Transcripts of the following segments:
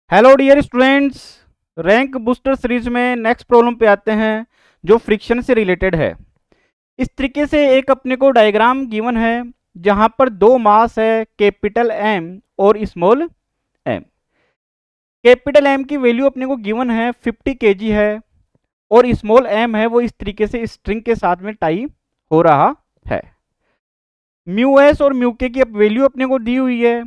Hello dear students, rank booster series में next problem पे आते हैं जो फ्रिक्शन से रिलेटेड है। इस तरीके से एक अपने को डायग्राम गिवन है जहां पर दो मास है कैपिटल एम और स्मॉल एम। कैपिटल एम की वैल्यू अपने को गिवन है 50 केजी है और स्मॉल एम है वो इस तरीके से स्ट्रिंग के साथ में टाई हो रहा है। म्यू एस और म्यू के की वैल्यू अपने को दी हुई है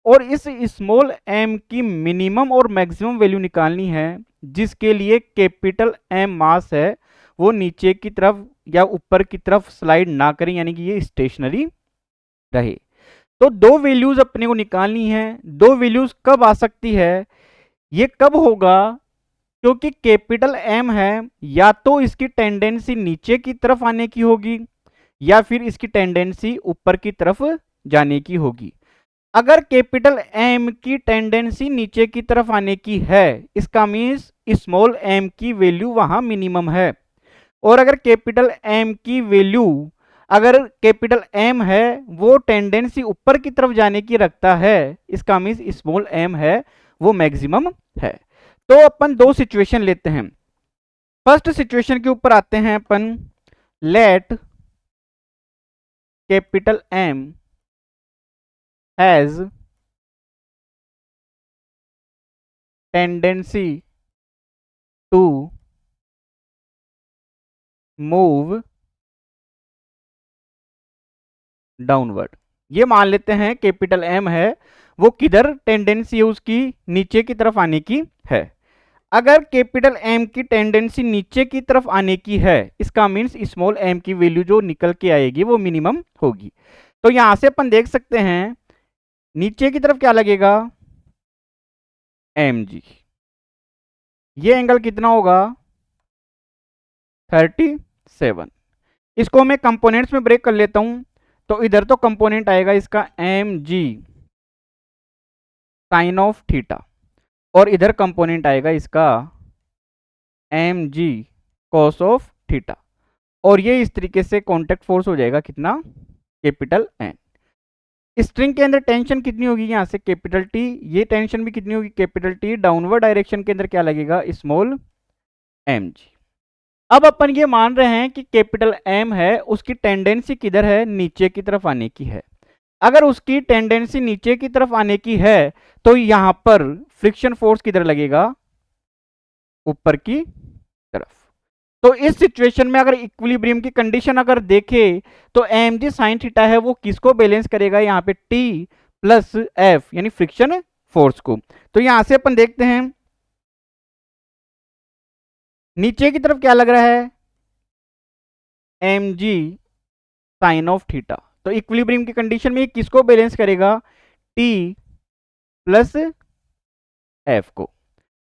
और इस स्मॉल एम की मिनिमम और मैक्सिमम वैल्यू निकालनी है जिसके लिए कैपिटल एम मास है वो नीचे की तरफ या ऊपर की तरफ स्लाइड ना करें, यानी कि ये स्टेशनरी रहे। तो दो वैल्यूज अपने को निकालनी है। दो वैल्यूज कब आ सकती है, ये कब होगा, क्योंकि कैपिटल एम है या तो इसकी टेंडेंसी नीचे की तरफ आने की होगी या फिर इसकी टेंडेंसी ऊपर की तरफ जाने की होगी। अगर कैपिटल एम की टेंडेंसी नीचे की तरफ आने की है, इसका मीन्स स्मॉल एम की वैल्यू वहां मिनिमम है। और अगर कैपिटल एम की वैल्यू, अगर कैपिटल एम है वो टेंडेंसी ऊपर की तरफ जाने की रखता है, इसका मीन्स स्मॉल एम है वो मैक्सिमम है। तो अपन दो सिचुएशन लेते हैं। फर्स्ट सिचुएशन के ऊपर आते हैं अपन। Let capital M has tendency to move downward. ये मान लेते हैं कैपिटल एम है वो किधर टेंडेंसी है उसकी नीचे की तरफ आने की है। अगर कैपिटल एम की टेंडेंसी नीचे की तरफ आने की है, इसका मीन्स स्मॉल एम की वैल्यू जो निकल के आएगी वो मिनिमम होगी। तो यहां से अपन देख सकते हैं नीचे की तरफ क्या लगेगा, एम जी। ये एंगल कितना होगा, 37। इसको मैं कंपोनेंट्स में ब्रेक कर लेता हूं। तो इधर तो कंपोनेंट आएगा इसका M G sine of theta और इधर कंपोनेंट आएगा इसका M G cos of theta. और ये इस तरीके से कॉन्टेक्ट फोर्स हो जाएगा कितना, कैपिटल एन। स्ट्रिंग के अंदर टेंशन कितनी होगी, यहां से कैपिटल टी। ये टेंशन भी कितनी होगी, कैपिटल टी। डाउनवर्ड डायरेक्शन के अंदर क्या लगेगा, स्मॉल एम जी। अब अपन ये मान रहे हैं कि कैपिटल एम है उसकी टेंडेंसी किधर है, नीचे की तरफ आने की है। अगर उसकी टेंडेंसी नीचे की तरफ आने की है तो यहां पर फ्रिक्शन फोर्स किधर लगेगा, ऊपर की तरफ। तो इस सिचुएशन में अगर इक्विलिब्रियम की कंडीशन अगर देखे तो एम जी साइन थीटा है वो किसको बैलेंस करेगा, यहां पे टी प्लस एफ यानी फ्रिक्शन फोर्स को। तो यहां से अपन देखते हैं नीचे की तरफ क्या लग रहा है, M G sine of theta. तो इक्विलिब्रियम की कंडीशन में ये किसको बैलेंस करेगा, टी प्लस एफ को।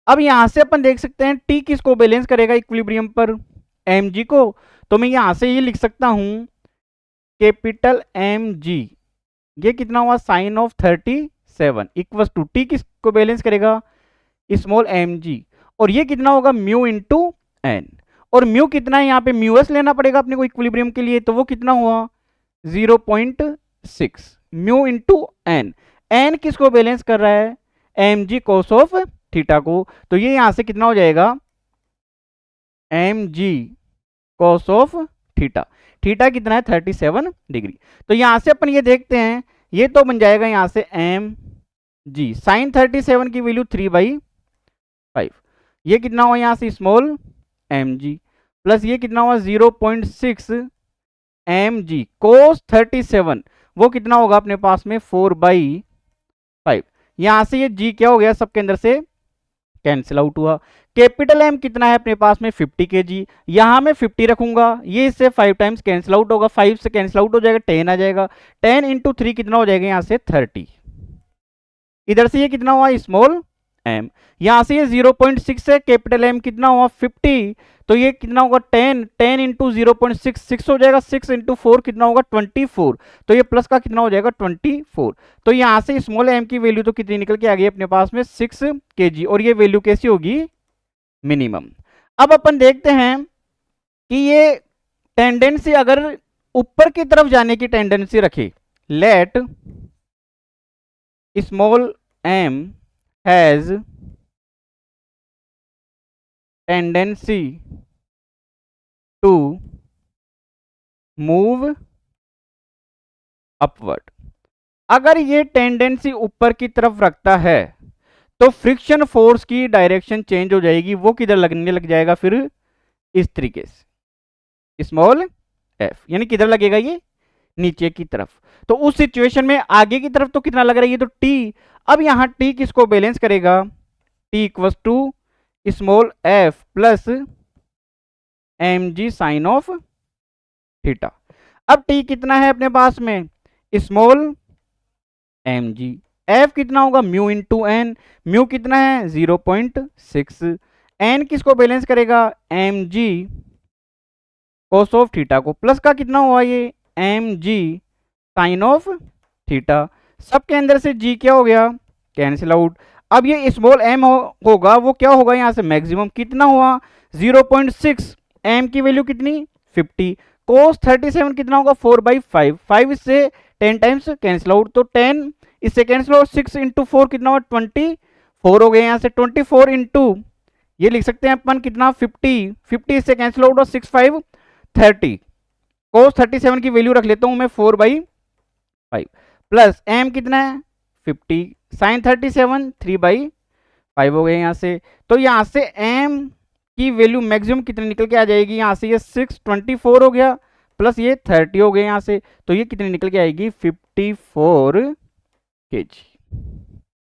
अब यहां से अपन देख सकते हैं टी किसको बैलेंस करेगा इक्विलिब्रियम पर, एम जी को। तो मैं यहां से ये लिख सकता हूं कैपिटल एम जी, ये कितना हुआ sine of 37 equal to T किसको बैलेंस करेगा, स्मॉल एम जी। और ये कितना होगा, म्यू इंटू एन। और म्यू कितना है, यहाँ पे म्यू एस लेना पड़ेगा अपने को इक्विलिब्रियम के लिए। तो वो कितना हुआ 0.6 म्यू इंटू एन। एन किसको बैलेंस कर रहा है, M G cos of theta को। तो ये यहां से कितना हो जाएगा, M G cos of theta. Theta कितना है 37 डिग्री। तो यहां से अपन ये देखते हैं ये तो बन जाएगा यहां से एम जी साइन 37 की वैल्यू 3/5। ये कितना हुआ यहां से स्मॉल एम जी प्लस ये कितना हुआ 0.6 एम जी कोस 37, वो कितना होगा अपने पास में 4/5। यहां से ये जी क्या हो गया, सबके अंदर से कैंसिल आउट हुआ। कैपिटल एम कितना है अपने पास में 50 के जी, यहां मैं 50 रखूंगा, ये इससे 5 टाइम्स कैंसिल आउट होगा, 5 से कैंसिल आउट हो जाएगा, 10 आ जाएगा। 10 इंटू 3 कितना हो जाएगा, यहां से 30। इधर से ये कितना हुआ स्मॉल एम, यहां से ये 0.6 है, कैपिटल एम कितना हुआ 50। तो ये कितना होगा 10 इंटू 0.6 6 हो जाएगा, 6 इंटू 4 कितना होगा 24। तो ये प्लस का कितना हो जाएगा 24। तो यहां से स्मॉल एम की वैल्यू तो कितनी निकल के आ गई अपने पास में 6 kg, और ये वैल्यू कैसी होगी, मिनिमम। अब अपन देखते हैं कि ये टेंडेंसी अगर ऊपर की तरफ जाने की टेंडेंसी रखे, let small m has tendency to move upward. अगर ये टेंडेंसी ऊपर की तरफ रखता है तो फ्रिक्शन फोर्स की डायरेक्शन चेंज हो जाएगी, वो किधर लगने लग जाएगा फिर, इस तरीके से, स्मॉल एफ, यानी किधर लगेगा ये, नीचे की तरफ। तो उस सिचुएशन में आगे की तरफ तो कितना लग रहा है, ये तो टी। अब यहां टी किसको बैलेंस करेगा, T equal to small F plus M G sine of theta. अब टी कितना है अपने पास में, स्मॉल एम जी, एफ कितना होगा म्यू इंटू एन, म्यू कितना है 0.6, एन किसको बैलेंस करेगा, M G cos of theta को, प्लस का कितना हुआ ये M G sine of theta. सबके अंदर से जी क्या हो गया, कैंसिल आउट। अब ये स्मॉल एम होगा वो क्या होगा, यहां से मैक्सिमम कितना हुआ 0.6, एम की वैल्यू कितनी 50, कोस 37 कितना होगा 4/5, 5 इससे 10 टाइम्स कैंसिल आउट, तो 10 इससे कैंसिल आउट, 6 इंटू 4 कितना हुआ 24 हो गए, यहां से 24 इंटू ये लिख सकते हैं अपन कितना 50, 50 इससे कैंसिल आउट और 6 5 30, कोस 37 की वैल्यू रख लेता हूं मैं 4/5 प्लस एम कितना है 50, साइन 37 3/5 हो गए यहां से। तो यहां से एम की वैल्यू मैक्सिमम कितनी निकल के आ जाएगी, यहां से ये 624 हो गया प्लस ये 30 हो गए यहां से, तो ये कितनी निकल के आएगी 54 kg।